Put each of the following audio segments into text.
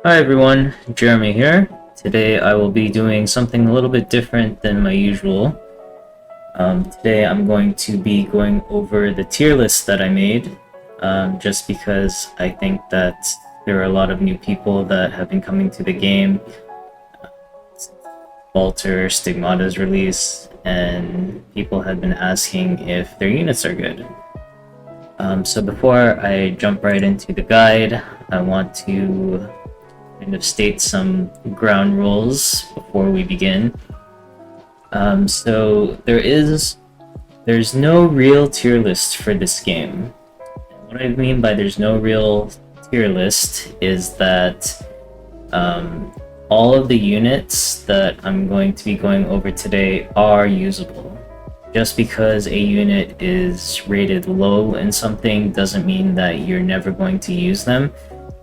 Hi everyone, Jeremy here. Today I will be doing something a little bit different than my usual. Today I'm going to be going over the tier list that I made, just because I think that there are a lot of new people that have been coming to the game. Walter, Stigmata's release, and people have been asking if their units are good. So before I jump right into the guide, I want to kind of state some ground rules before we begin. So there's no real tier list for this game. And what I mean by there's no real tier list is that all of the units that I'm going to be going over today are usable. Just because a unit is rated low in something doesn't mean that you're never going to use them.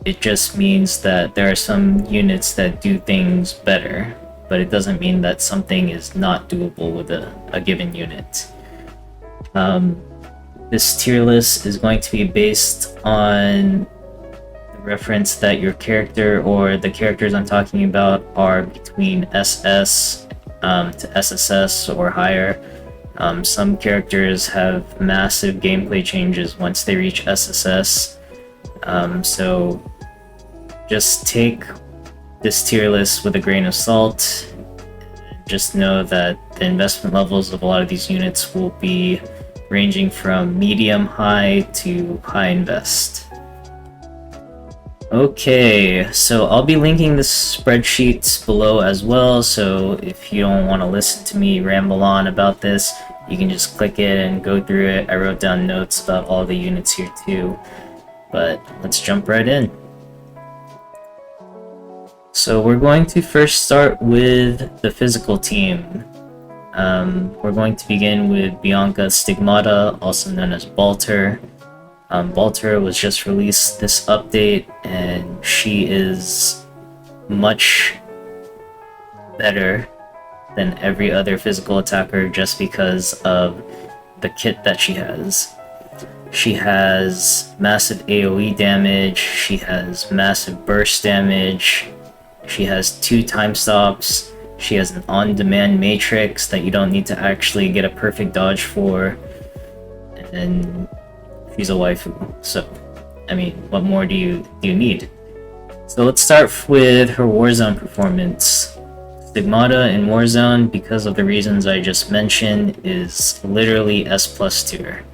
It just means that there are some units that do things better, but it doesn't mean that something is not doable with a given unit. This tier list is going to be based on the reference that your character or the characters I'm talking about are between SS to SSS or higher. Some characters have massive gameplay changes once they reach SSS. So just take this tier list with a grain of salt. Just know that the investment levels of a lot of these units will be ranging from medium high to high invest. Okay, so I'll be linking the spreadsheets below as well, so if you don't want to listen to me ramble on about this, you can just click it and go through it. I wrote down notes about all the units here too, but let's jump right in. So we're going to first start with the physical team. We're going to begin with Bianca Stigmata, also known as Balter. Balter was just released this update, and she is much better than every other physical attacker just because of the kit that she has. She has massive AoE damage, she has massive burst damage, she has 2 time stops, she has an on-demand matrix that you don't need to actually get a perfect dodge for, and she's a waifu, so I mean, what more do you need? So let's start with her Warzone performance. Stigmata in Warzone, because of the reasons I just mentioned, is literally S+ tier.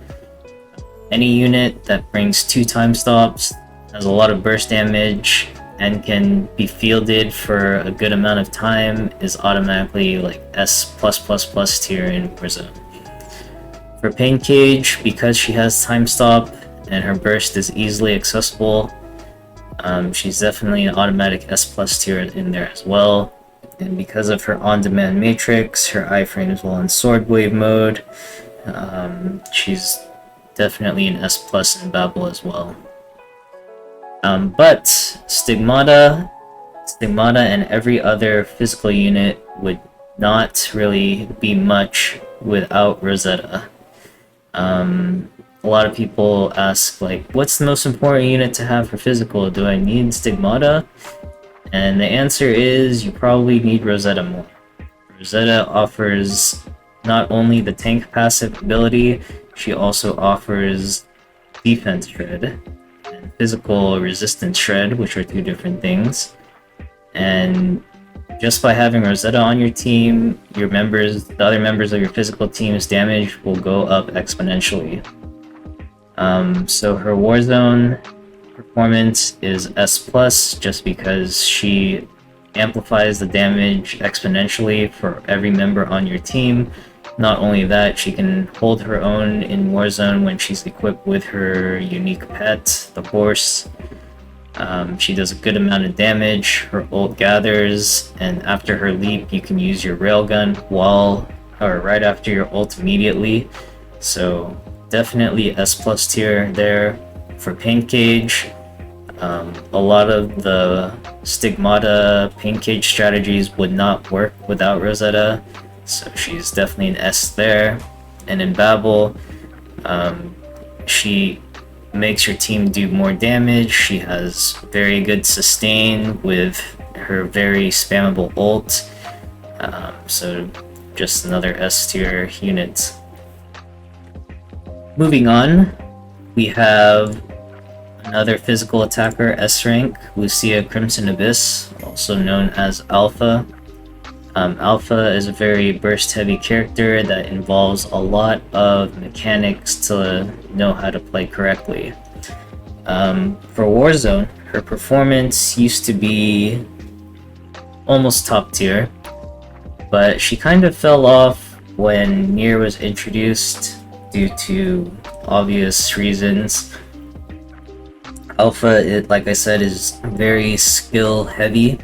Any unit that brings 2 time stops, has a lot of burst damage, and can be fielded for a good amount of time is automatically like S++ tier in Warzone. For Pain Cage, because she has time stop and her burst is easily accessible, she's definitely an automatic S+ tier in there as well. And because of her on-demand matrix, her iframes while in sword wave mode, she's definitely an S+ in Babel as well. But Stigmata and every other physical unit would not really be much without Rosetta. A lot of people ask, like, what's the most important unit to have for physical? Do I need Stigmata? And the answer is you probably need Rosetta more. Rosetta offers not only the tank passive ability, she also offers defense shred and physical resistance shred, which are 2 different things. And just by having Rosetta on your team, the other members of your physical team's damage will go up exponentially. So her Warzone performance is S+, just because she amplifies the damage exponentially for every member on your team. Not only that, she can hold her own in Warzone when she's equipped with her unique pet, the horse. She does a good amount of damage, her ult gathers, and after her leap you can use your railgun right after your ult immediately. So definitely S+ tier there. For Pain Cage, a lot of the Stigmata Pain Cage strategies would not work without Rosetta, so she's definitely an S there. And in Babel, she makes your team do more damage. She has very good sustain with her very spammable ult. So just another S tier unit. Moving on, we have another physical attacker, S rank, Lucia Crimson Abyss, also known as Alpha. Alpha is a very burst-heavy character that involves a lot of mechanics to know how to play correctly. For Warzone, her performance used to be almost top tier, but she kind of fell off when NieR was introduced due to obvious reasons. Alpha, like I said, is very skill heavy.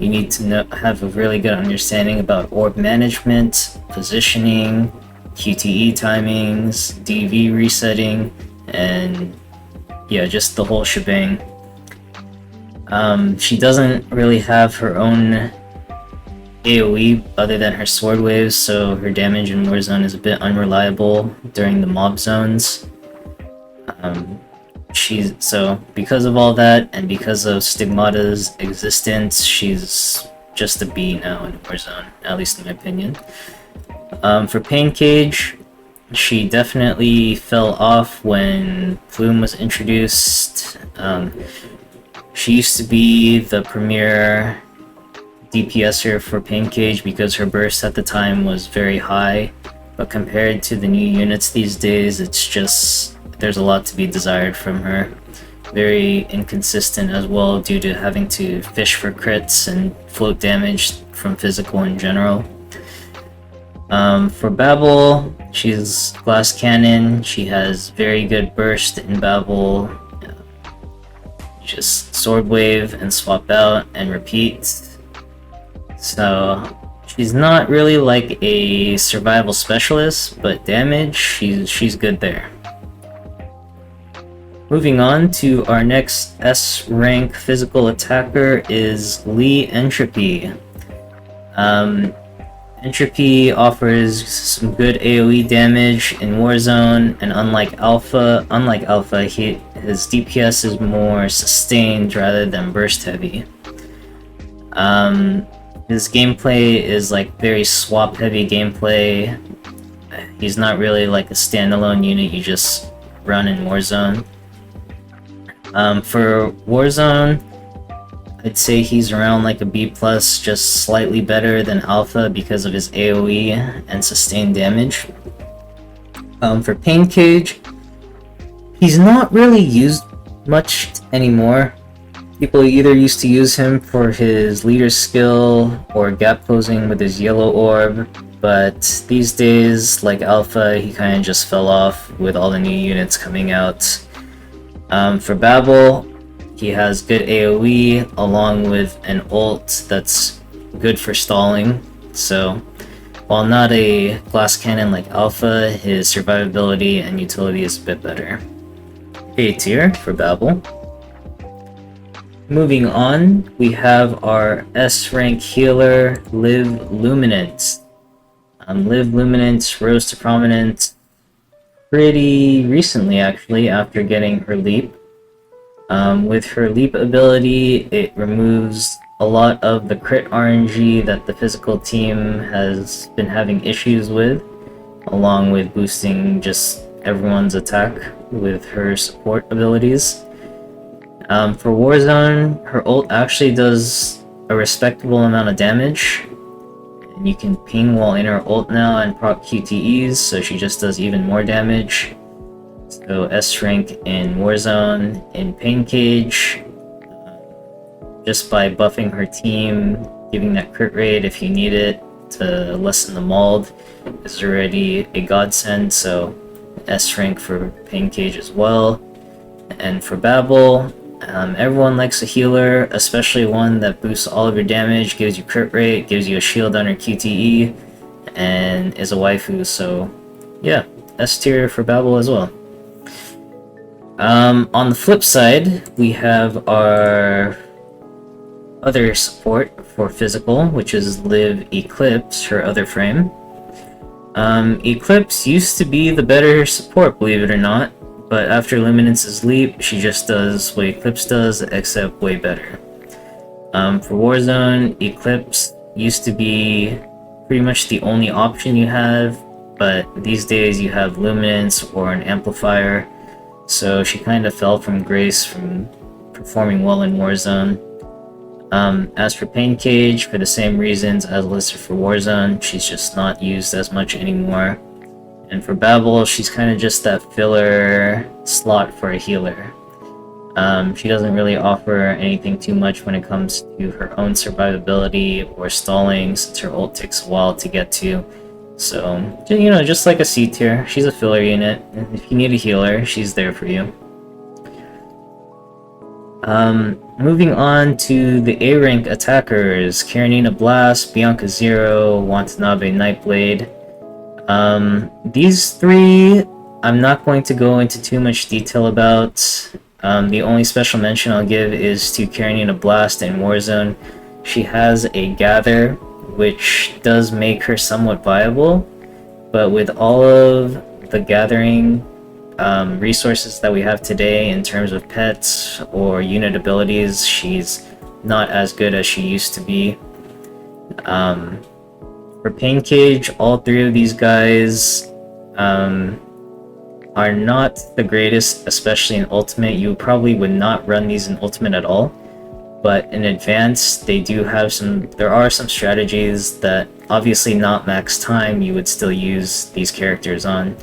You need to have a really good understanding about orb management, positioning, QTE timings, DV resetting, and yeah, just the whole shebang. She doesn't really have her own AoE other than her sword waves, so her damage in Warzone is a bit unreliable during the mob zones. So because of all that, and because of Stigmata's existence, she's just a B now in Warzone, at least in my opinion. For Pain Cage, she definitely fell off when Plume was introduced. She used to be the premier DPSer for Pain Cage because her burst at the time was very high, but compared to the new units these days, it's just there's a lot to be desired from her. Very inconsistent as well due to having to fish for crits and float damage from physical in general. For Babel, she's glass cannon. She has very good burst in Babel. Just sword wave and swap out and repeat. So she's not really like a survival specialist, but damage, she's good there. Moving on to our next S rank physical attacker is Lee Entropy. Entropy offers some good AoE damage in Warzone, and unlike Alpha, his DPS is more sustained rather than burst heavy. His gameplay is like very swap heavy gameplay. He's not really like a standalone unit you just run in Warzone. For Warzone, I'd say he's around like a B+, just slightly better than Alpha because of his AoE and sustained damage. For Pain Cage, he's not really used much anymore. People either used to use him for his leader skill or gap closing with his yellow orb, but these days, like Alpha, he kind of just fell off with all the new units coming out. For Babel, he has good AoE along with an ult that's good for stalling, so while not a glass cannon like Alpha, his survivability and utility is a bit better. A tier for Babel. Moving on, we have our S rank healer, Liv Luminance. Liv Luminance rose to prominence pretty recently, actually, after getting her leap. With her leap ability, it removes a lot of the crit RNG that the physical team has been having issues with, along with boosting just everyone's attack with her support abilities. For Warzone, her ult actually does a respectable amount of damage, and you can ping while in her ult now and proc QTEs, so she just does even more damage. So S rank in Warzone. In Pain Cage, just by buffing her team, giving that crit rate if you need it to lessen the mold is already a godsend, so S rank for Pain Cage as well. And for Babel, everyone likes a healer, especially one that boosts all of your damage, gives you crit rate, gives you a shield on her QTE, and is a waifu, so yeah, S tier for Babel as well. On the flip side, we have our other support for physical, which is Liv Eclipse, her other frame. Eclipse used to be the better support, believe it or not, but after Luminance's Leap, she just does what Eclipse does, except way better. For Warzone, Eclipse used to be pretty much the only option you have, but these days you have Luminance or an Amplifier, so she kind of fell from grace from performing well in Warzone. As for Pain Cage, for the same reasons as listed for Warzone, she's just not used as much anymore. And for Babel, she's kind of just that filler slot for a healer. She doesn't really offer anything too much when it comes to her own survivability or stalling, since her ult takes a while to get to. So, you know, just like a C tier, she's a filler unit. If you need a healer, she's there for you. Moving on to the A-rank attackers, Karenina Blast, Bianca Zero, Watanabe Nightblade. These three, I'm not going to go into too much detail about. The only special mention I'll give is to Karenina Blast in Warzone. She has a Gather, which does make her somewhat viable, but with all of the gathering resources that we have today in terms of pets or unit abilities, she's not as good as she used to be. For Pain Cage, all three of these guys are not the greatest, especially in Ultimate. You probably would not run these in Ultimate at all, but in Advanced, they do have there are some strategies that, obviously not max time, you would still use these characters on.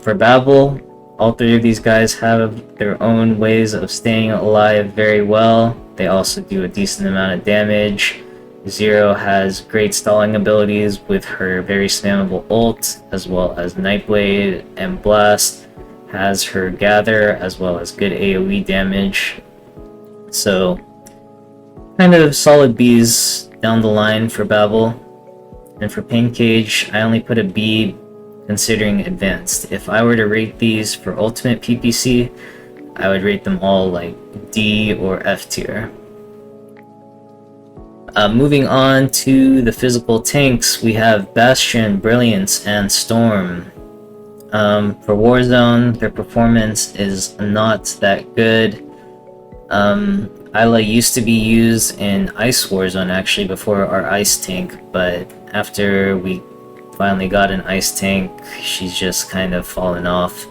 For Babel, all three of these guys have their own ways of staying alive very well. They also do a decent amount of damage. Zero has great stalling abilities with her very spammable ult, as well as Nightblade, and Blast has her Gather, as well as good AoE damage. So, kind of solid Bs down the line for Babel. And for Pain Cage, I only put a B considering Advanced. If I were to rate these for Ultimate PPC, I would rate them all like D or F tier. Moving on to the physical tanks, we have Bastion, Brilliance, and Storm. For Warzone, their performance is not that good. Isla used to be used in Ice Warzone actually before our Ice tank, but after we finally got an Ice tank, she's just kind of fallen off.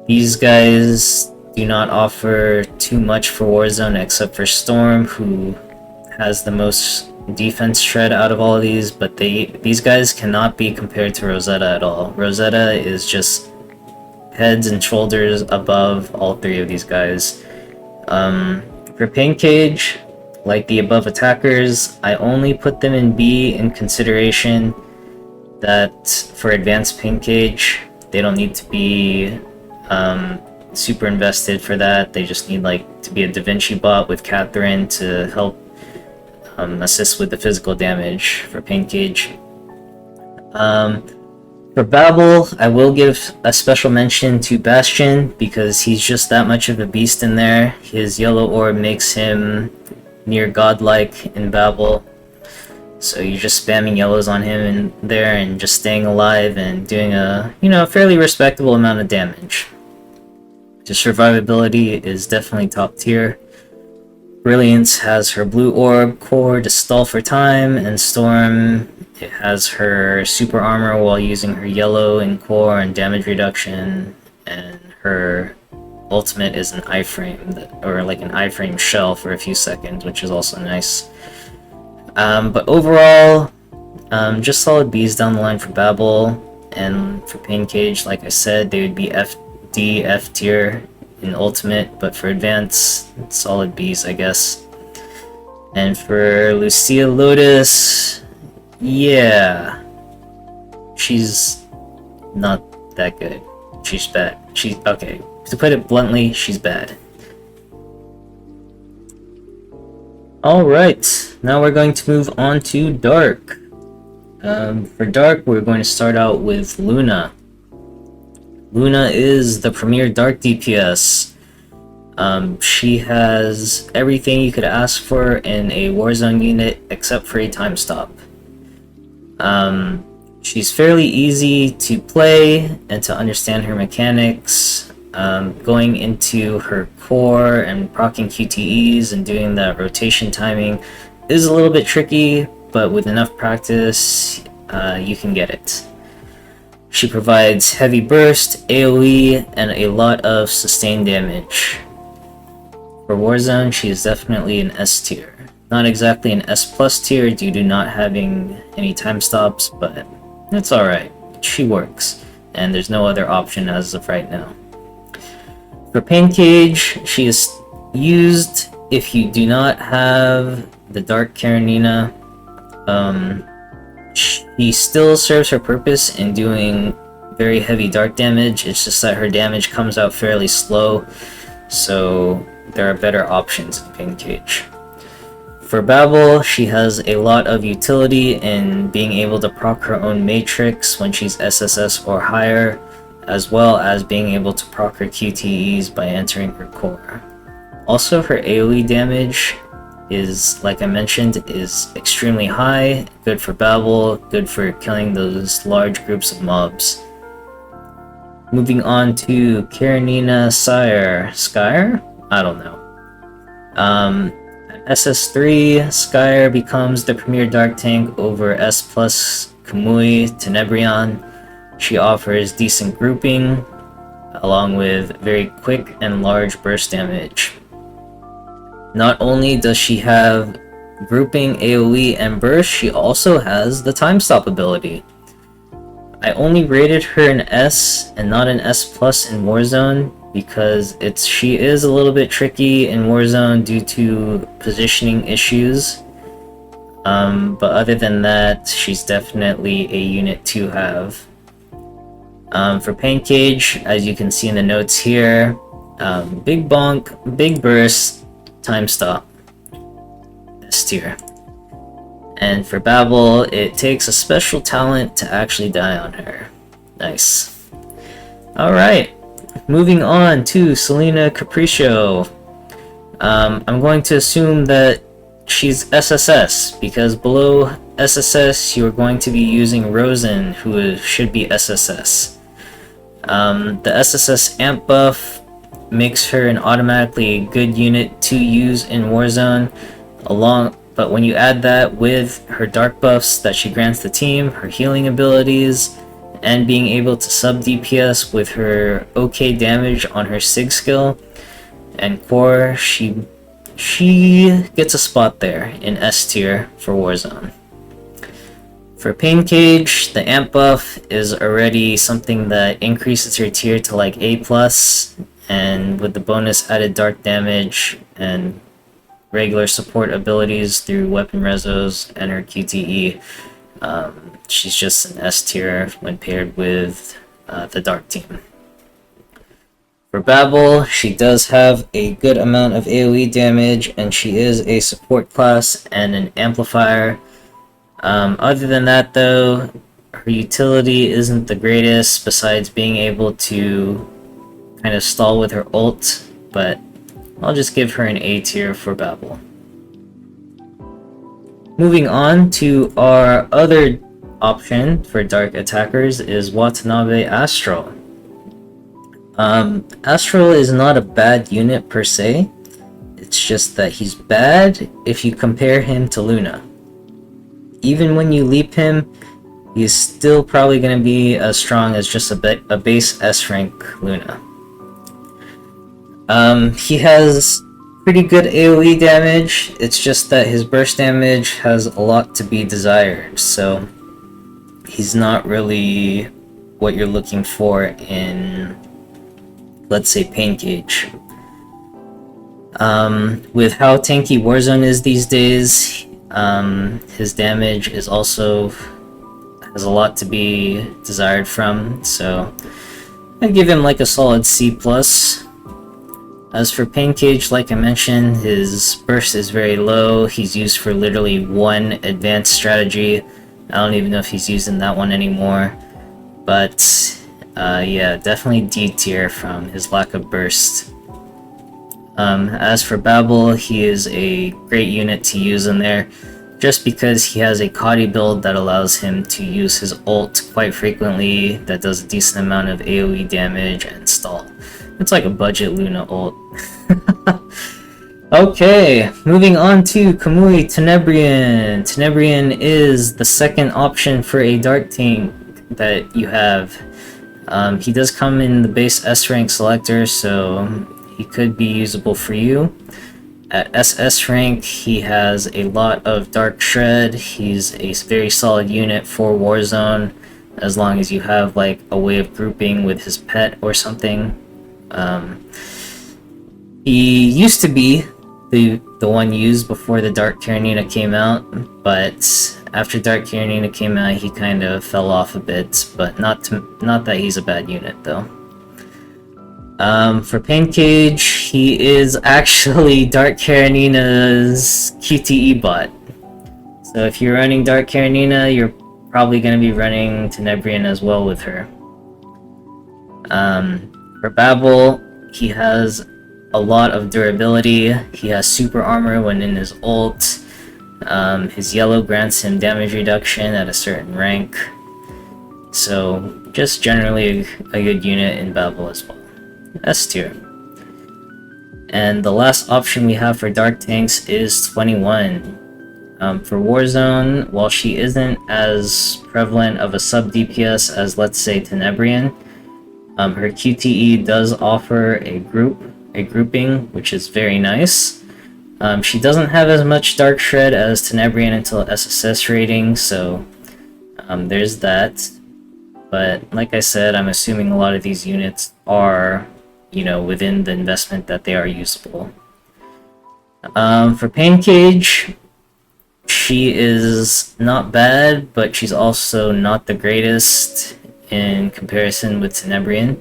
These guys do not offer too much for Warzone except for Storm, who has the most defense shred out of all of these, but these guys cannot be compared to Rosetta at all. Rosetta is just heads and shoulders above all three of these guys. For Pain Cage, like the above attackers, I only put them in B in consideration that for Advanced Pain Cage, they don't need to be super invested for that. They just need like to be a Da Vinci bot with Catherine to help assist with the physical damage for Pain Cage. For Babel, I will give a special mention to Bastion because he's just that much of a beast in there. His yellow orb makes him near godlike in Babel. So you're just spamming yellows on him in there and just staying alive and doing a, fairly respectable amount of damage. His survivability is definitely top tier. Brilliance has her blue orb core to stall for time, and Storm, it has her super armor while using her yellow and core and damage reduction, and her ultimate is an iframe, or like an iframe shell for a few seconds, which is also nice. But overall, just solid Bs down the line for Babel, and for Pain Cage, like I said, they would be D, F tier in Ultimate, but for Advanced, solid Bs, I guess. And for Lucia Lotus, yeah, she's not that good. She's bad. Okay, to put it bluntly, she's bad. Alright, now we're going to move on to Dark. For Dark, we're going to start out with Luna. Luna is the premier Dark DPS. She has everything you could ask for in a Warzone unit except for a time stop. She's fairly easy to play and to understand her mechanics. Going into her core and proccing QTEs and doing that rotation timing is a little bit tricky, but with enough practice, you can get it. She provides heavy burst, AoE, and a lot of sustained damage. For Warzone, she is definitely an S tier. Not exactly an S plus tier due to not having any time stops, but it's alright. She works, and there's no other option as of right now. For Pain Cage, she is used if you do not have the Dark Karenina. She still serves her purpose in doing very heavy dark damage, it's just that her damage comes out fairly slow, so there are better options in Pain Cage. For Babel, she has a lot of utility in being able to proc her own matrix when she's SSS or higher, as well as being able to proc her QTEs by entering her core. Also, her AoE damage is, like I mentioned, is extremely high, good for Babel, good for killing those large groups of mobs. Moving on to Karenina Skyer? I don't know. SS3, Skyer becomes the premier dark tank over S plus Kamui Tenebrion. She offers decent grouping, along with very quick and large burst damage. Not only does she have grouping, AoE, and burst, she also has the time stop ability. I only rated her an S and not an S plus in Warzone because she is a little bit tricky in Warzone due to positioning issues. But other than that, she's definitely a unit to have. For Pain Cage, as you can see in the notes here, big bonk, big burst, time stop, S tier. And for Babel, it takes a special talent to actually die on her. Nice. Alright, moving on to Selena Capriccio. I'm going to assume that she's SSS, because below SSS you're going to be using Rosen, who should be SSS. The SSS amp buff makes her an automatically good unit to use in Warzone, but when you add that with her dark buffs that she grants the team, her healing abilities, and being able to sub DPS with her OK damage on her Sig skill and core, she gets a spot there in S tier for Warzone. For Pain Cage, the amp buff is already something that increases her tier to like A+, and with the bonus added dark damage and regular support abilities through weapon resos and her QTE, she's just an S tier when paired with the dark team. For Babel, she does have a good amount of AoE damage, and she is a support class and an amplifier. Other than that though, her utility isn't the greatest, besides being able to kind of stall with her ult, but I'll just give her an A tier for Babel. Moving on to our other option for dark attackers is Watanabe Astral. Astral is not a bad unit per se, it's just that he's bad if you compare him to Luna. Even when you leap him, he's still probably going to be as strong as just a base S rank Luna. He has pretty good AoE damage, it's just that his burst damage has a lot to be desired, so he's not really what you're looking for in, let's say, Pain Cage. With how tanky Warzone is these days, his damage is also has a lot to be desired from, so I give him like a solid C+. As for Pain Cage, like I mentioned, his burst is very low. He's used for literally one advanced strategy. I don't even know if he's using that one anymore, but yeah, definitely D tier from his lack of burst. As for Babel, he is a great unit to use in there. just because he has a Kadi build that allows him to use his ult quite frequently, that does a decent amount of AoE damage and stall. It's like a budget Luna ult. Okay, moving on to Kamui Tenebrian. Tenebrian is the second option for a Dark tank that you have. He does come in the base S rank selector, so he could be usable for you. At SS rank, he has a lot of Dark Shred. He's a very solid unit for Warzone, as long as you have like a way of grouping with his pet or something. He used to be the one used before the Dark Karenina came out, but after Dark Karenina came out, he kind of fell off a bit, but not that he's a bad unit though. For Pain Cage, he is actually Dark Karenina's QTE bot. So if you're running Dark Karenina, you're probably going to be running Tenebrian as well with her. For Babel, he has a lot of durability. He has super armor when in his ult. His yellow grants him damage reduction at a certain rank. So just generally a good unit in Babel as well. S tier. And the last option we have for Dark Tanks is 21. For Warzone, while she isn't as prevalent of a sub DPS as, let's say, Tenebrian, her QTE does offer a grouping, which is very nice. She doesn't have as much Dark Shred as Tenebrian until SSS rating, so there's that. But like I said, I'm assuming a lot of these units are, you know, within the investment that they are usable. For Pain Cage, she is not bad, but she's also not the greatest in comparison with Tenebrian.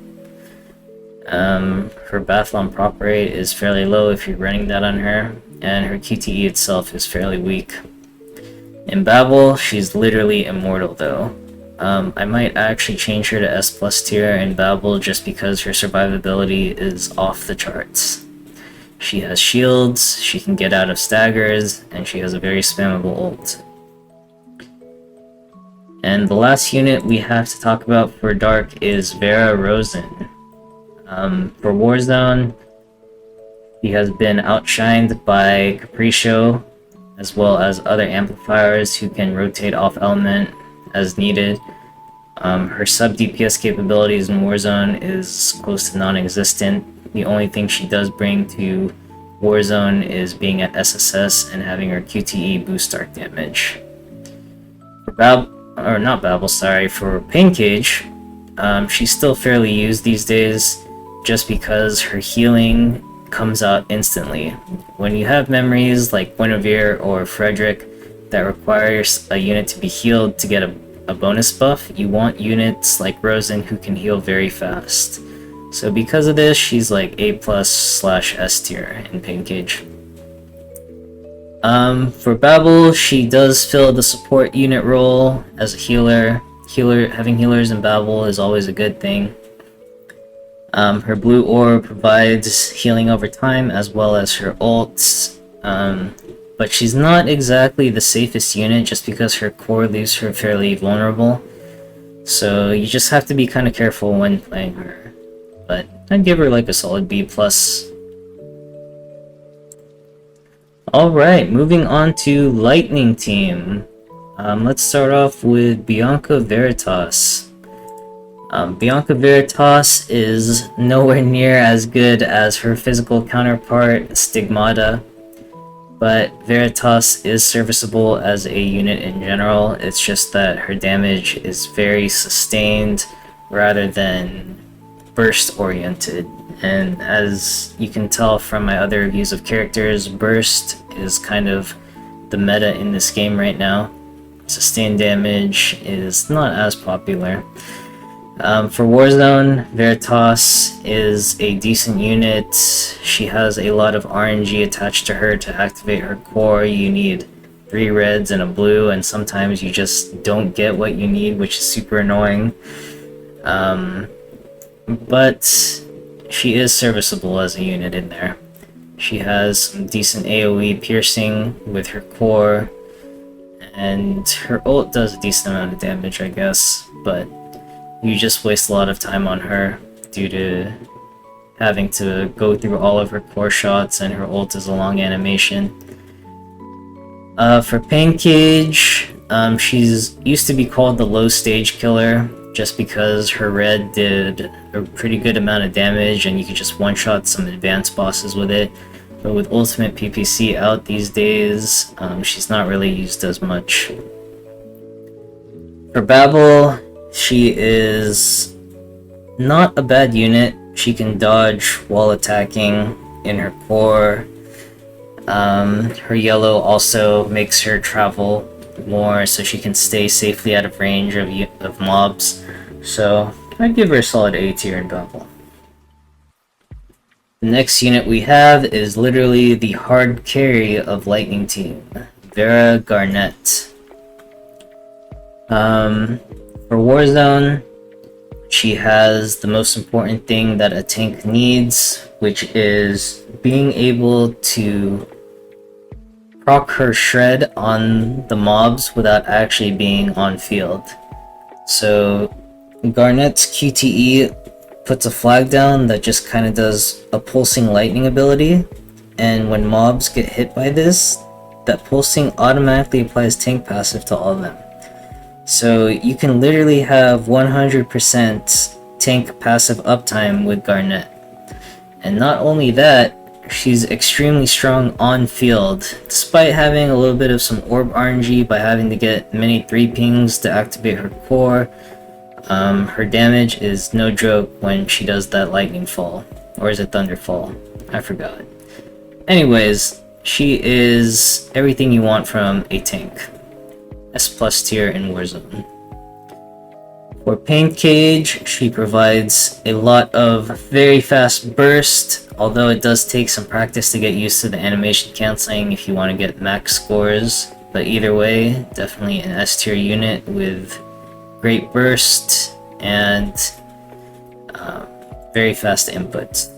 Her Bathlon prop rate is fairly low if you're running that on her, and her QTE itself is fairly weak. In Babel, she's literally immortal though. I might actually change her to S+ tier in Babel just because her survivability is off the charts. She has shields, she can get out of staggers, and she has a very spammable ult. And the last unit we have to talk about for Dark is Vera Rosen. For Warzone, he has been outshined by Capriccio, as well as other amplifiers who can rotate off element as needed. Her sub DPS capabilities in Warzone is close to non-existent. The only thing she does bring to Warzone is being at SSS and having her QTE boost arc damage. For Pain Cage, she's still fairly used these days just because her healing comes out instantly. When you have memories like Guinevere or Frederick that requires a unit to be healed to get a bonus buff, you want units like Rosen who can heal very fast. So because of this, she's like A+/S tier in Pain Cage. For Babel, she does fill the support unit role as a healer. Having healers in Babel is always a good thing. Her blue orb provides healing over time as well as her ults. But she's not exactly the safest unit just because her core leaves her fairly vulnerable. So you just have to be kind of careful when playing her. But I'd give her like a solid B+. Alright, moving on to Lightning Team. Let's start off with Bianca Veritas. Bianca Veritas is nowhere near as good as her physical counterpart, Stigmata. But Veritas is serviceable as a unit in general. It's just that her damage is very sustained rather than burst oriented. And as you can tell from my other reviews of characters, burst is kind of the meta in this game right now. Sustained damage is not as popular. For Warzone, Veritas is a decent unit. She has a lot of RNG attached to her to activate her core. You need 3 reds and a blue, and sometimes you just don't get what you need, which is super annoying. But she is serviceable as a unit in there. She has some decent AoE piercing with her core. and her ult does a decent amount of damage, I guess, but you just waste a lot of time on her due to having to go through all of her core shots, and her ult is a long animation. For Pain Cage, she's used to be called the low stage killer just because her red did a pretty good amount of damage and you could just one-shot some advanced bosses with it. But with Ultimate PPC out these days, she's not really used as much. For Babel, she is not a bad unit. She can dodge while attacking in her core. Her yellow also makes her travel more so she can stay safely out of range of mobs. So I'd give her a solid A tier in Babel. The next unit we have is literally the hard carry of Lightning Team, Vera Garnet. For Warzone, she has the most important thing that a tank needs, which is being able to proc her shred on the mobs without actually being on field. So Garnet's QTE puts a flag down that just kind of does a pulsing lightning ability, and when mobs get hit by this, that pulsing automatically applies tank passive to all of them. So you can literally have 100% tank passive uptime with Garnet. And not only that, she's extremely strong on field, despite having a little bit of some orb RNG by having to get many 3 pings to activate her core. Her damage is no joke when she does that lightning fall. Or is it thunderfall? I forgot. Anyways, she is everything you want from a tank. S+ tier in Warzone. For Pain Cage, she provides a lot of very fast burst, although it does take some practice to get used to the animation canceling if you want to get max scores. But either way, definitely an S tier unit with great burst and very fast input.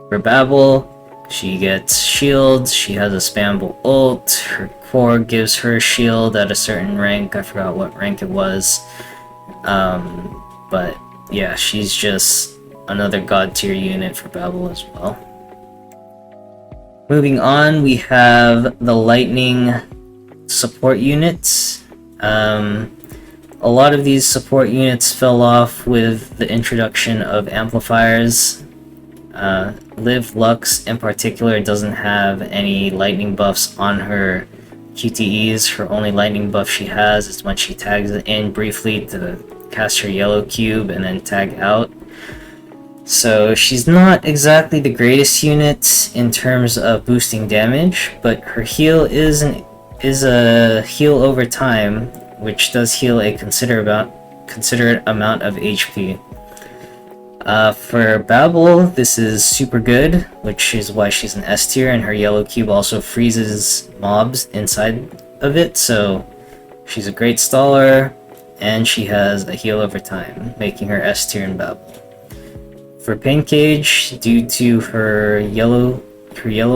For Babel, she gets shields, she has a spammable ult, her core gives her a shield at a certain rank, I forgot what rank it was. But yeah, she's just another god tier unit for Babel as well. Moving on, we have the Lightning support units. A lot of these support units fell off with the introduction of amplifiers. Liv Lux in particular doesn't have any lightning buffs on her QTEs. Her only lightning buff she has is when she tags in briefly to cast her yellow cube and then tag out. So she's not exactly the greatest unit in terms of boosting damage, but her heal is a heal over time, which does heal a considerate amount of HP. For Babel, this is super good, which is why she's an S tier, and her yellow cube also freezes mobs inside of it, so she's a great staller, and she has a heal over time, making her S tier in Babel. For Pain Cage, due to her yellow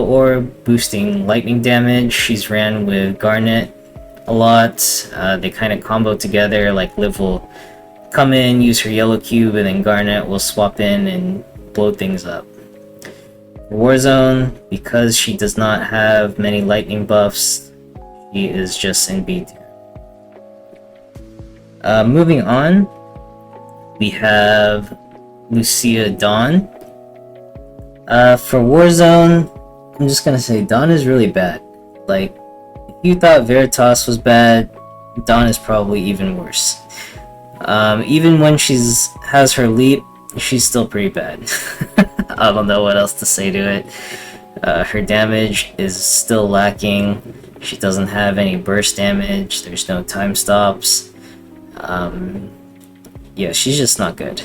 orb boosting lightning damage, she's ran with Garnet a lot. They kind of combo together, like Liv will come in, use her yellow cube, and then Garnet will swap in and blow things up. Warzone, because she does not have many lightning buffs, she is just in B tier. Moving on, we have Lucia Dawn. For Warzone, I'm just gonna say Dawn is really bad. Like, if you thought Veritas was bad, Dawn is probably even worse. Even when has her leap, she's still pretty bad. I don't know what else to say to it. Her damage is still lacking. She doesn't have any burst damage. There's no time stops. Yeah, she's just not good.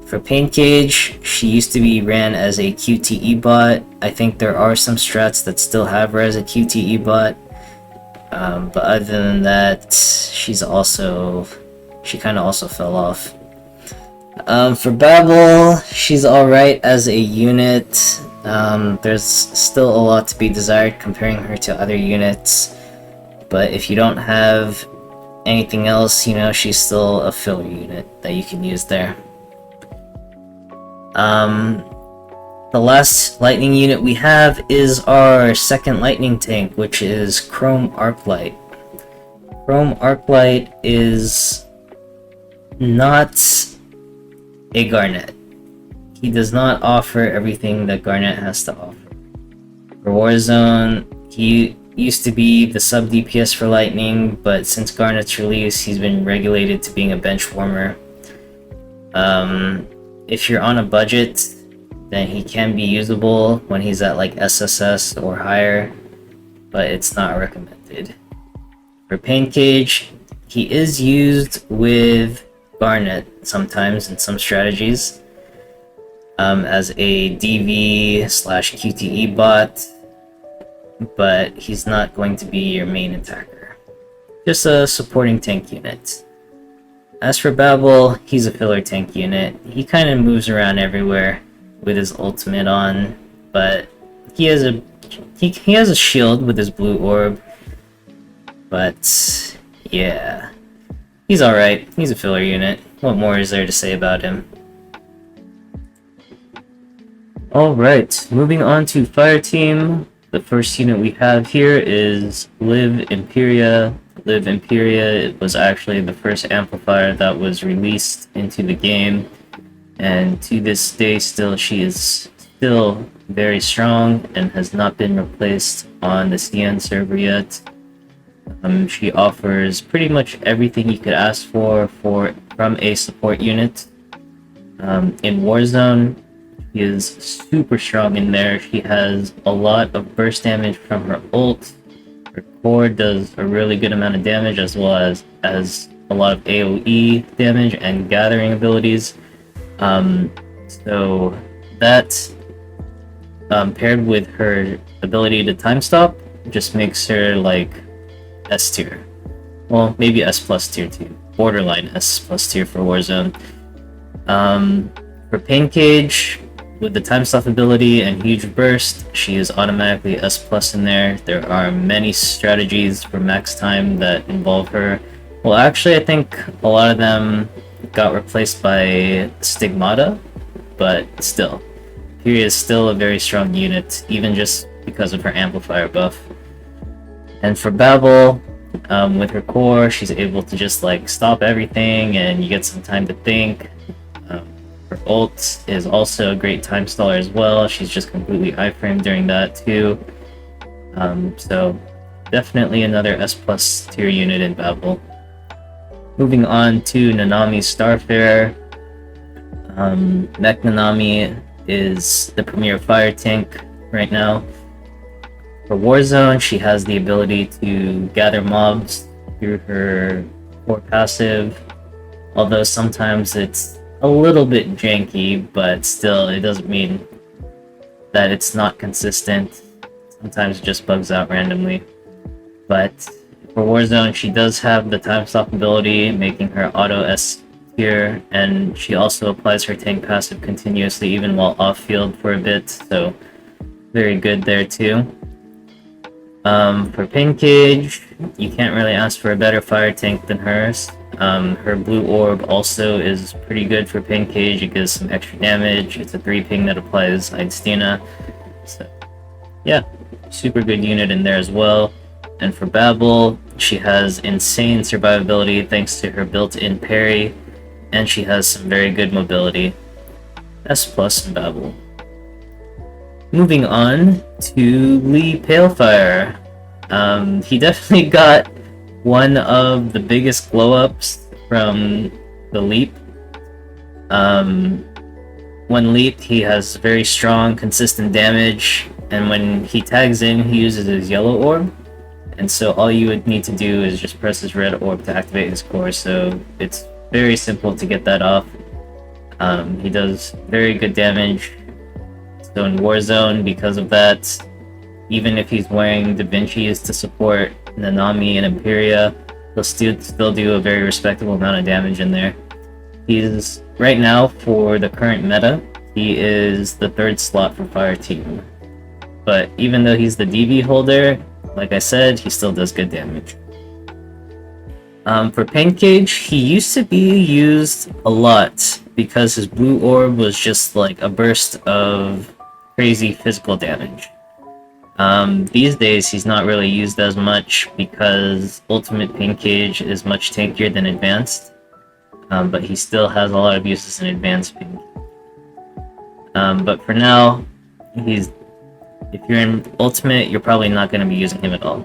For Pain Cage, she used to be ran as a QTE bot. I think there are some strats that still have her as a QTE bot. But other than that, she kind of also fell off. For Babel, she's alright as a unit. There's still a lot to be desired comparing her to other units. But if you don't have anything else, you know, she's still a filler unit that you can use there. The last lightning unit we have is our second lightning tank, which is Chrome Arclight. Chrome Arclight is not a Garnet. He does not offer everything that Garnet has to offer. For Warzone, he used to be the sub DPS for Lightning, but since Garnet's release, he's been regulated to being a bench warmer. If you're on a budget, then he can be usable when he's at like SSS or higher, but it's not recommended. For Pain Cage, he is used with Garnet sometimes in some strategies as a DV/QTE bot, but he's not going to be your main attacker. Just a supporting tank unit. As for Babel, he's a filler tank unit. He kind of moves around everywhere with his ultimate on, but he has a shield with his blue orb. But yeah, he's alright. He's a filler unit. What more is there to say about him? Alright, moving on to Fire Team. The first unit we have here is Liv Imperia. Liv Imperia, it was actually the first amplifier that was released into the game, and to this day still she is still very strong and has not been replaced on the CN server yet. She offers pretty much everything you could ask for from a support unit. In Warzone, she is super strong in there. She has a lot of burst damage from her ult. Her core does a really good amount of damage, as well as a lot of AoE damage and gathering abilities. So that paired with her ability to time stop just makes her like S tier. Well, maybe S plus tier too. Borderline S plus tier for Warzone. For Pain Cage, with the time stop ability and huge burst, she is automatically S plus in there. There are many strategies for max time that involve her. Well, actually, I think a lot of them got replaced by Stigmata, but still, Fury is still a very strong unit, even just because of her amplifier buff. And for Babel, with her core, she's able to just like stop everything and you get some time to think. Her ult is also a great time staller as well. She's just completely iframe during that too. So definitely another S plus tier unit in Babel. Moving on to Nanami Starfarer. Mech Nanami is the premier fire tank right now. For Warzone, she has the ability to gather mobs through her core passive, although sometimes it's a little bit janky, but still, it doesn't mean that it's not consistent. Sometimes it just bugs out randomly. But for Warzone, she does have the time stop ability, making her auto S tier, and she also applies her tank passive continuously even while off field for a bit, so very good there too. For Pain Cage, you can't really ask for a better fire tank than hers. Her blue orb also is pretty good for Pain Cage. It gives some extra damage. It's a 3-ping that applies Eidstina. So yeah, super good unit in there as well. And for Babel, she has insane survivability thanks to her built-in parry, and she has some very good mobility. S plus in Babel. Moving on to Lee Palefire. He definitely got one of the biggest glow-ups from the Leap. When leaped, he has very strong, consistent damage, and when he tags in, he uses his yellow orb. And so all you would need to do is just press his red orb to activate his core, so it's very simple to get that off. He does very good damage. So in Warzone, because of that, even if he's wearing Da Vinci's to support Nanami and Imperia, he'll still do a very respectable amount of damage in there. He's, right now, for the current meta, he is the 3rd slot for Fire Team. But even though he's the DV holder, like I said, he still does good damage. For Pancage, he used to be used a lot because his blue orb was just like a burst of crazy physical damage. These days he's not really used as much because Ultimate Pancage is much tankier than Advanced, but he still has a lot of uses in Advanced Pink. But for now, if you're in Ultimate, you're probably not going to be using him at all.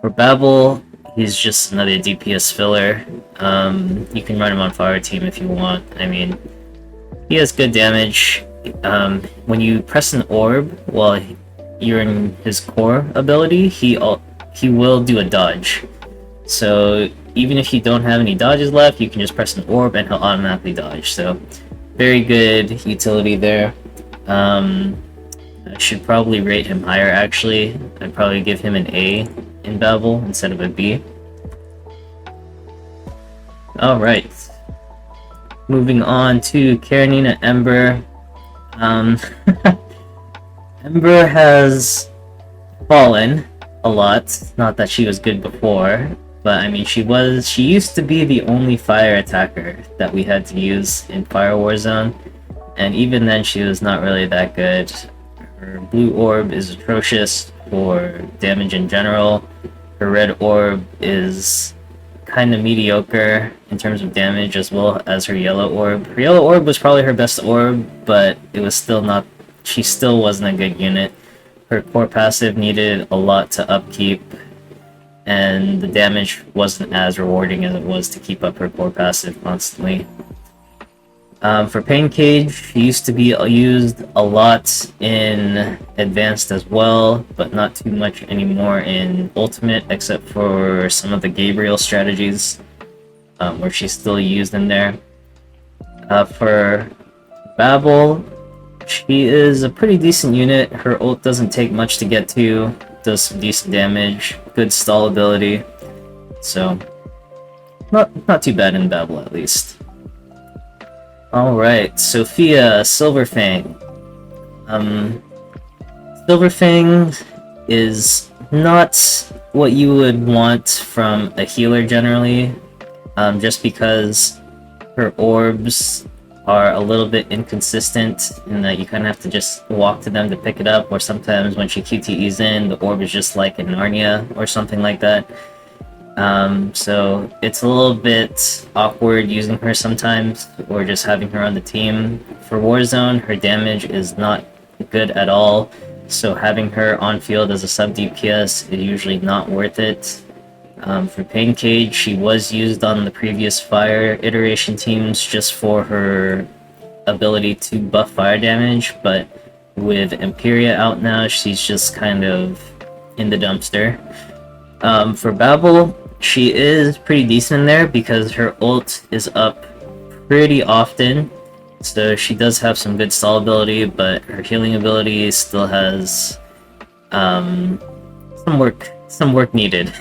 For Babel, he's just another DPS filler. You can run him on Fire Team if you want. I mean, he has good damage. When you press an orb while you're in his core ability, he will do a dodge. So even if you don't have any dodges left, you can just press an orb and he'll automatically dodge. So very good utility there. I should probably rate him higher actually. I'd probably give him an A in Babel instead of a B. Alright. Moving on to Karenina Ember. Ember has fallen a lot. Not that she was good before, but I mean she used to be the only fire attacker that we had to use in Fire Warzone, and even then she was not really that good. Her blue orb is atrocious for damage in general. Her red orb is kind of mediocre in terms of damage, as well as her yellow orb. Her yellow orb was probably her best orb, but it was still not. She still wasn't a good unit. Her core passive needed a lot to upkeep, and the damage wasn't as rewarding as it was to keep up her core passive constantly. For Pancage, she used to be used a lot in Advanced as well, but not too much anymore in Ultimate, except for some of the Gabriel strategies, where she's still used in there. For Babel, she is a pretty decent unit. Her ult doesn't take much to get to, does some decent damage, good stall ability, so not too bad in Babel at least. Alright, Sophia Silverfang. Silverfang is not what you would want from a healer generally, just because her orbs are a little bit inconsistent in that you kind of have to just walk to them to pick it up, or sometimes when she QTEs in, the orb is just like in Narnia or something like that. So it's a little bit awkward using her sometimes, or just having her on the team. For Warzone, her damage is not good at all, so having her on field as a sub DPS is usually not worth it. For Pancage, she was used on the previous Fire iteration teams just for her ability to buff fire damage, but with Imperia out now, she's just kind of in the dumpster. For Babel, she is pretty decent in there because her ult is up pretty often, so she does have some good stall ability, but her healing ability still has some work needed.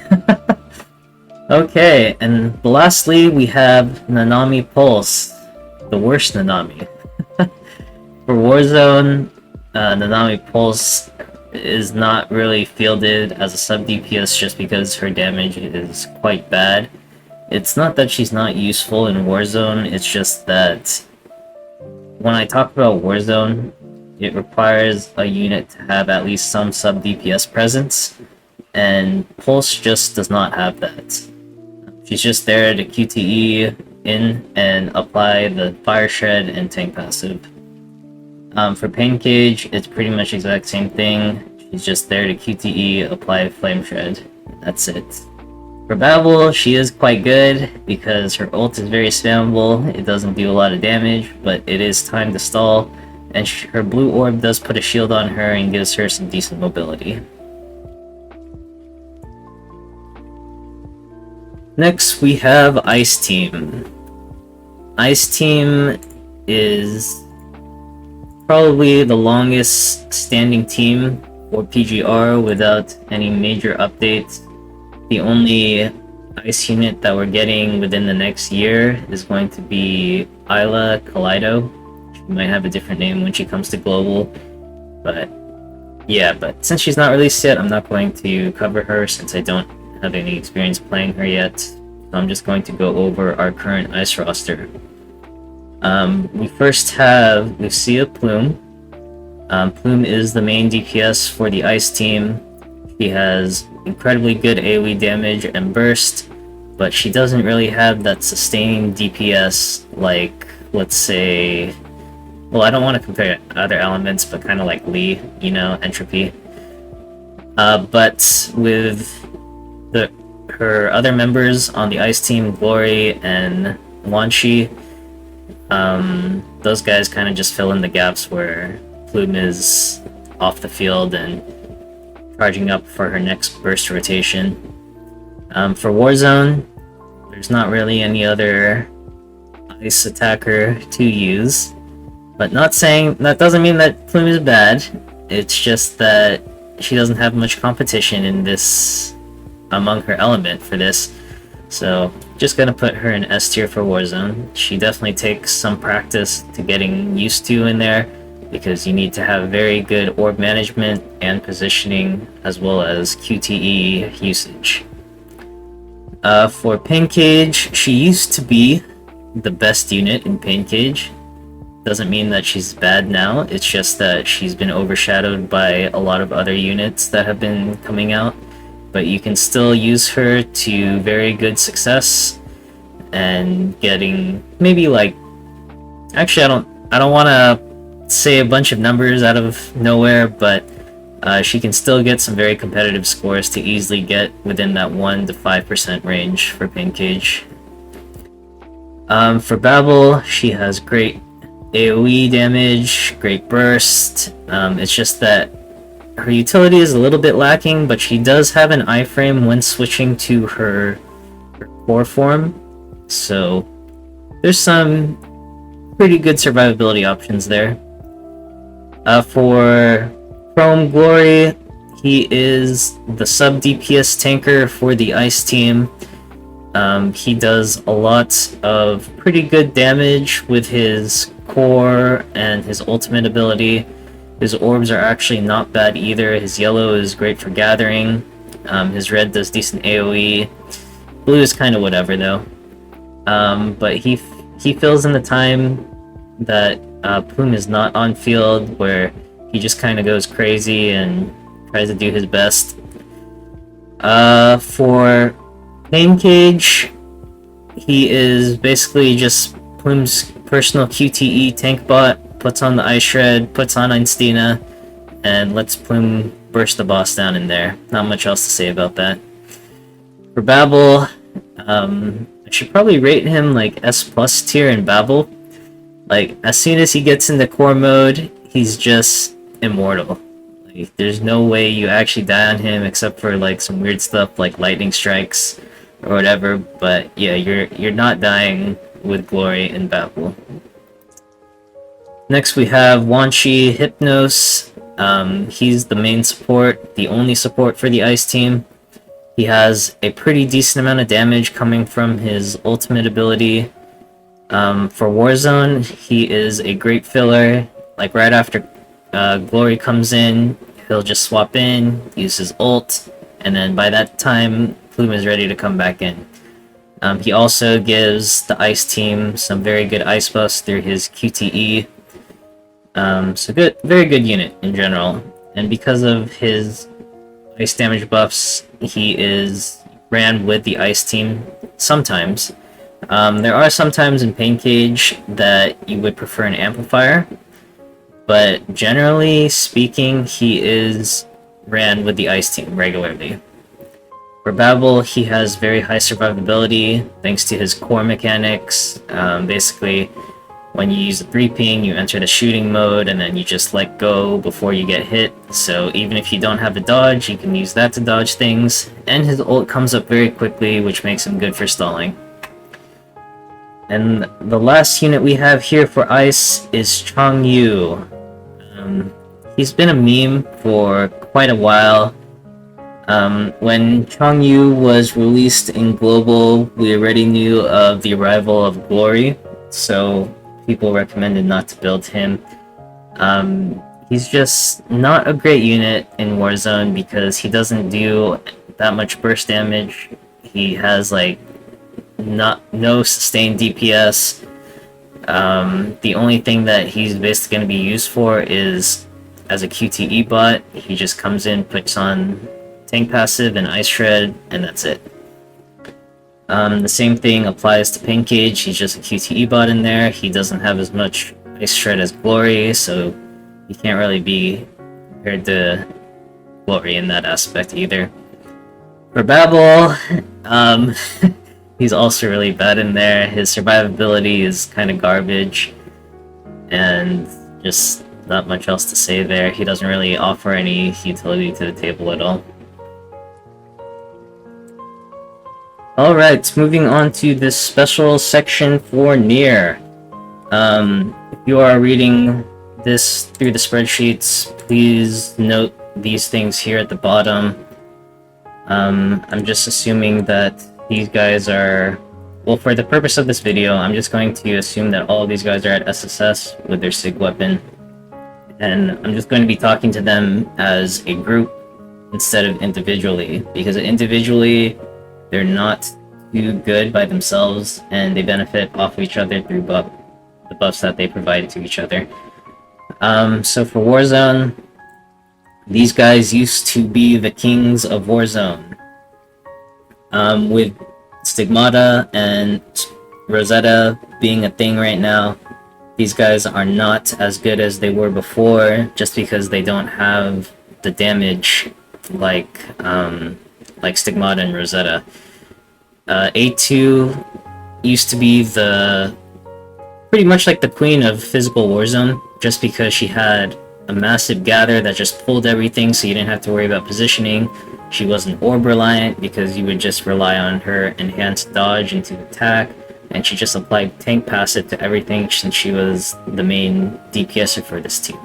Okay, and lastly we have Nanami Pulse, the worst Nanami. For Warzone, Nanami Pulse is not really fielded as a sub DPS just because her damage is quite bad. It's not that she's not useful in Warzone, it's just that when I talk about Warzone, it requires a unit to have at least some sub DPS presence, and Pulse just does not have that. She's just there to QTE in and apply the Fire Shred and tank passive. For Pancage, it's pretty much the exact same thing. She's just there to QTE, apply Flame Shred. That's it. For Babel, she is quite good because her ult is very spammable. It doesn't do a lot of damage, but it is time to stall, and her blue orb does put a shield on her and gives her some decent mobility. Next, we have Ice Team. Ice Team is probably the longest standing team for PGR without any major updates. The only Ice unit that we're getting within the next year is going to be Isla Kaleido. She might have a different name when she comes to Global, but yeah, but since she's not released yet, I'm not going to cover her since I don't have any experience playing her yet. So I'm just going to go over our current ice roster. We first have Lucia Plume. Plume is the main DPS for the ice team. She has incredibly good AoE damage and burst, but she doesn't really have that sustaining DPS like, let's say, well, I don't want to compare other elements, but kind of like Lee, you know, Entropy. But with her other members on the ice team, Glory and Wanshi, those guys kind of just fill in the gaps where Plume is off the field and charging up for her next burst rotation. For Warzone, there's not really any other ice attacker to use. But not saying that doesn't mean that Plume is bad. It's just that she doesn't have much competition in this among her element for this. So just gonna put her in S tier for Warzone. She definitely takes some practice to getting used to in there, because you need to have very good orb management and positioning, as well as QTE usage. For Pain Cage, she used to be the best unit in Pain Cage. Doesn't mean that she's bad now, it's just that she's been overshadowed by a lot of other units that have been coming out. But you can still use her to very good success, and getting maybe like, actually I don't want to say a bunch of numbers out of nowhere, but she can still get some very competitive scores to easily get within that 1 to 5% range for Pain Cage. For Babel, she has great AoE damage, great burst. It's just that her utility is a little bit lacking, but she does have an iframe when switching to her core form, so there's some pretty good survivability options there. For Chrome Glory, he is the sub DPS tanker for the ice team. He does a lot of pretty good damage with his core and his ultimate ability. His orbs are actually not bad either. His yellow is great for gathering. His red does decent AoE. Blue is kind of whatever though. But he fills in the time that Plume is not on field, where he just kind of goes crazy and tries to do his best. For Pain Cage, he is basically just Plume's personal QTE tank bot. Puts on the Ice Shred, puts on Einstina, and lets Plume burst the boss down in there. Not much else to say about that. For Babel, I should probably rate him like S+ tier in Babel. Like, as soon as he gets into core mode, he's just immortal. Like, there's no way you actually die on him except for like some weird stuff like lightning strikes or whatever, but yeah, you're not dying with Glory in Babel. Next we have Wanshi Hypnos. He's the main support, the only support for the ice team. He has a pretty decent amount of damage coming from his ultimate ability. For Warzone, he is a great filler. Like right after Glory comes in, he'll just swap in, use his ult, and then by that time, Plume is ready to come back in. He also gives the ice team some very good ice buffs through his QTE. So good, very good unit in general. And because of his ice damage buffs, he is ran with the ice team sometimes. There are some times in Pain Cage that you would prefer an amplifier, but generally speaking, he is ran with the ice team regularly. For Babel, he has very high survivability thanks to his core mechanics. Basically, when you use the 3-ping, you enter the shooting mode, and then you just let go before you get hit. So even if you don't have a dodge, you can use that to dodge things. And his ult comes up very quickly, which makes him good for stalling. And the last unit we have here for Ice is Changyu. He's been a meme for quite a while. When Changyu was released in Global, we already knew of the arrival of Glory, so people recommended not to build him. he's just not a great unit in Warzone because he doesn't do that much burst damage. He has like no sustained DPS. The only thing that he's basically going to be used for is as a QTE bot. He just comes in, puts on tank passive and ice shred, and that's it. The same thing applies to Pancage. He's just a QTE bot in there. He doesn't have as much ice shred as Glory, so he can't really be compared to Glory in that aspect either. For Babel, he's also really bad in there. His survivability is kind of garbage, and just not much else to say there. He doesn't really offer any utility to the table at all. Alright, moving on to this special section for NieR. If you are reading this through the spreadsheets, please note these things here at the bottom. I'm just assuming that these guys are... Well, for the purpose of this video, I'm just going to assume that all of these guys are at SSS with their SIG weapon. And I'm just going to be talking to them as a group instead of individually, because individually, they're not too good by themselves, and they benefit off of each other through the buffs that they provide to each other. So for Warzone, these guys used to be the kings of Warzone. With Stigmata and Rosetta being a thing right now, these guys are not as good as they were before, just because they don't have the damage like Stigmata and Rosetta. A2 used to be pretty much like the queen of physical Warzone, just because she had a massive gather that just pulled everything, so you didn't have to worry about positioning. She wasn't orb reliant because you would just rely on her enhanced dodge into attack, and she just applied tank passive to everything since she was the main DPSer for this team.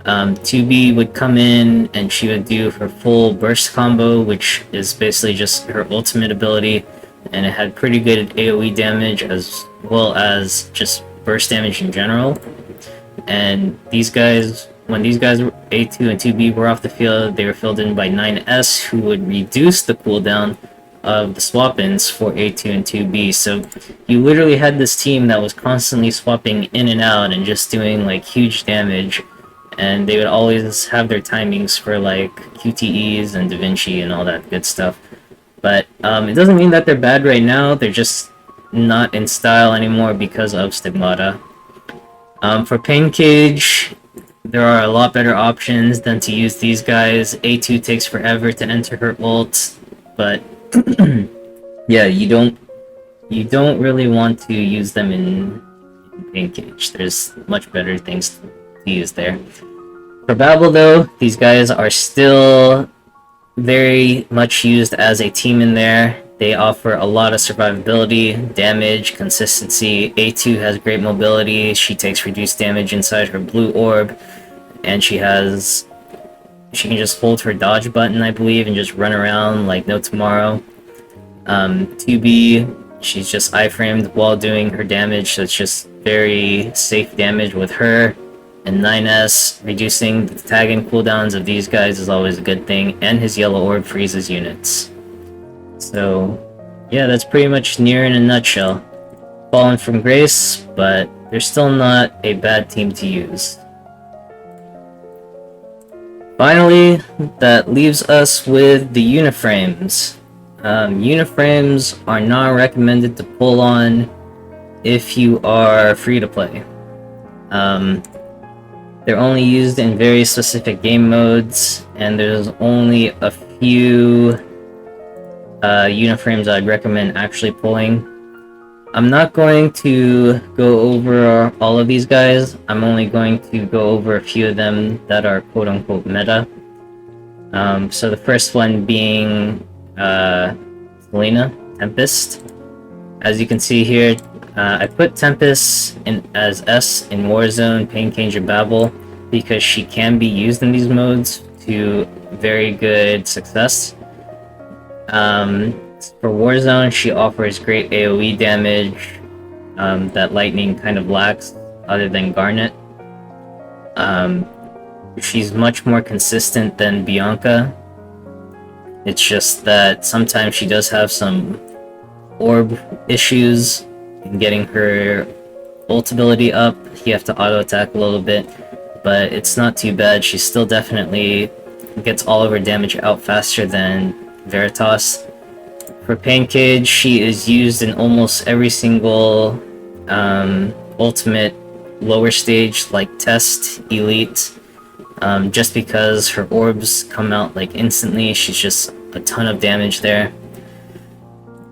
2B would come in and she would do her full burst combo, which is basically just her ultimate ability, and it had pretty good AoE damage as well as just burst damage in general. And these guys, when these guys, A2 and 2B, were off the field, they were filled in by 9S, who would reduce the cooldown of the swap-ins for A2 and 2B. So you literally had this team that was constantly swapping in and out and just doing like huge damage, and they would always have their timings for like QTEs and Da Vinci and all that good stuff. But it doesn't mean that they're bad right now, they're just not in style anymore because of Stigmata. For Pancage, there are a lot better options than to use these guys. A2 takes forever to enter her ult, but yeah, you don't really want to use them in Pancage. There's much better things to use there. For Babel though, these guys are still very much used as a team in there. They offer a lot of survivability, damage, consistency. A2 has great mobility. She takes reduced damage inside her blue orb, and she can just hold her dodge button, I believe, and just run around like no tomorrow. 2B, she's just iframed while doing her damage, so it's just very safe damage with her. And 9S, reducing the tag and cooldowns of these guys is always a good thing, and his yellow orb freezes units. So, yeah, that's pretty much NieR in a nutshell. Fallen from grace, but they're still not a bad team to use. Finally, that leaves us with the Uniframes. Uniframes are not recommended to pull on if you are free to play. They're only used in very specific game modes, and there's only a few Uniframes I'd recommend actually pulling. I'm not going to go over all of these guys. I'm only going to go over a few of them that are quote-unquote meta. So the first one being Selena, Tempest. As you can see here, I put Tempest as S in Warzone, Pancage, and Babel because she can be used in these modes to very good success. For Warzone, she offers great AoE damage that Lightning kind of lacks, other than Garnet. she's much more consistent than Bianca. It's just that sometimes she does have some orb issues in getting her ult ability up. You have to auto attack a little bit, but it's not too bad. She still definitely gets all of her damage out faster than Veritas. For Pancake, she is used in almost every single ultimate lower stage, like Test, Elite, just because her orbs come out like instantly. She's just a ton of damage there.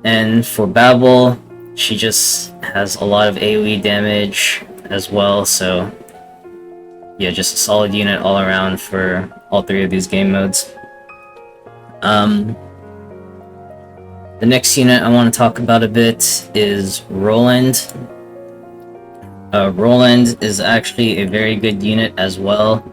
And for Babel, she just has a lot of AoE damage as well, so yeah, just a solid unit all around for all three of these game modes. The next unit I want to talk about a bit is Roland. Roland is actually a very good unit as well.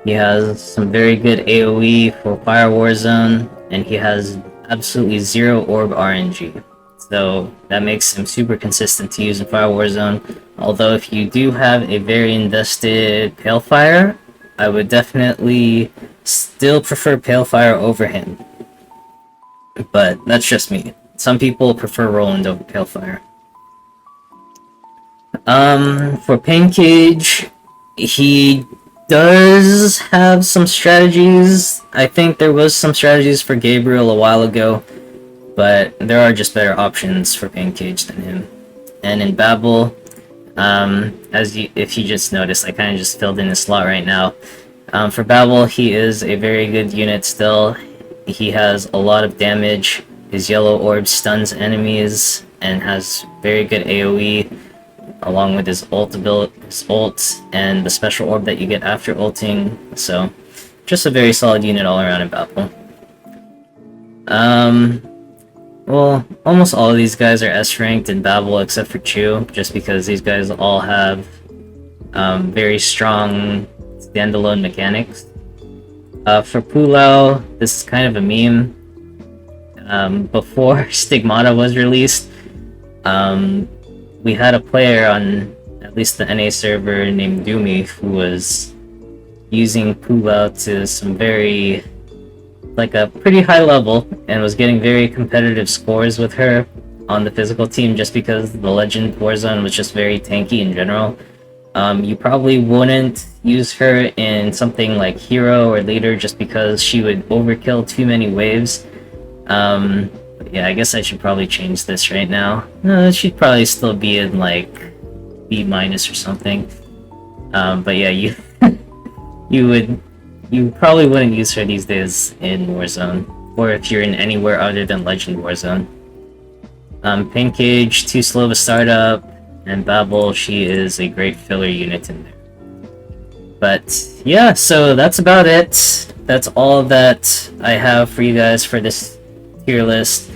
He has some very good AoE for Fire War Zone, and he has absolutely zero orb RNG. So that makes him super consistent to use in Fire War Zone. Although if you do have a very invested Palefire, I would definitely still prefer Palefire over him. But that's just me. Some people prefer Roland over Palefire. For Pancake, he does have some strategies. I think there was some strategies for Gabriel a while ago, but there are just better options for Pancake than him. And in Babel, if you just noticed, I kind of just filled in a slot right now. For Babel, he is a very good unit still. He has a lot of damage. His yellow orb stuns enemies and has very good AoE, along with his ult and the special orb that you get after ulting. So, just a very solid unit all around in Babel. Well, almost all of these guys are S ranked in Babel except for Chu, just because these guys all have very strong standalone mechanics. For Pulau, this is kind of a meme. Before Stigmata was released, we had a player on at least the NA server named Doomy who was using Pulau to some very, like a pretty high level, and was getting very competitive scores with her on the physical team just because the Legend Warzone was just very tanky in general. You probably wouldn't use her in something like Hero or Leader just because she would overkill too many waves. But yeah, I guess I should probably change this right now. No, she'd probably still be in like B- or something. But yeah, you you probably wouldn't use her these days in Warzone, or if you're in anywhere other than Legend Warzone. Pancake, too slow of a startup, and Babel, she is a great filler unit in there. But yeah, so that's about it. That's all that I have for you guys for this tier list.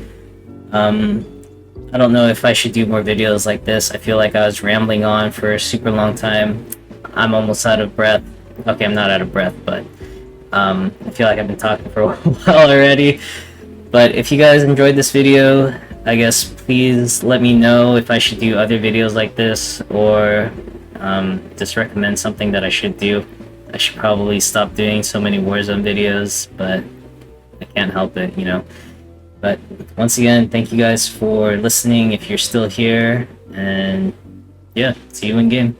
I don't know if I should do more videos like this. I feel like I was rambling on for a super long time. I'm almost out of breath. Okay, I'm not out of breath, but I feel like I've been talking for a while already. But if you guys enjoyed this video, I guess please let me know if I should do other videos like this, or just recommend something that I should do. I should probably stop doing so many Warzone videos, but I can't help it, you know. But once again, thank you guys for listening if you're still here, and yeah, see you in game.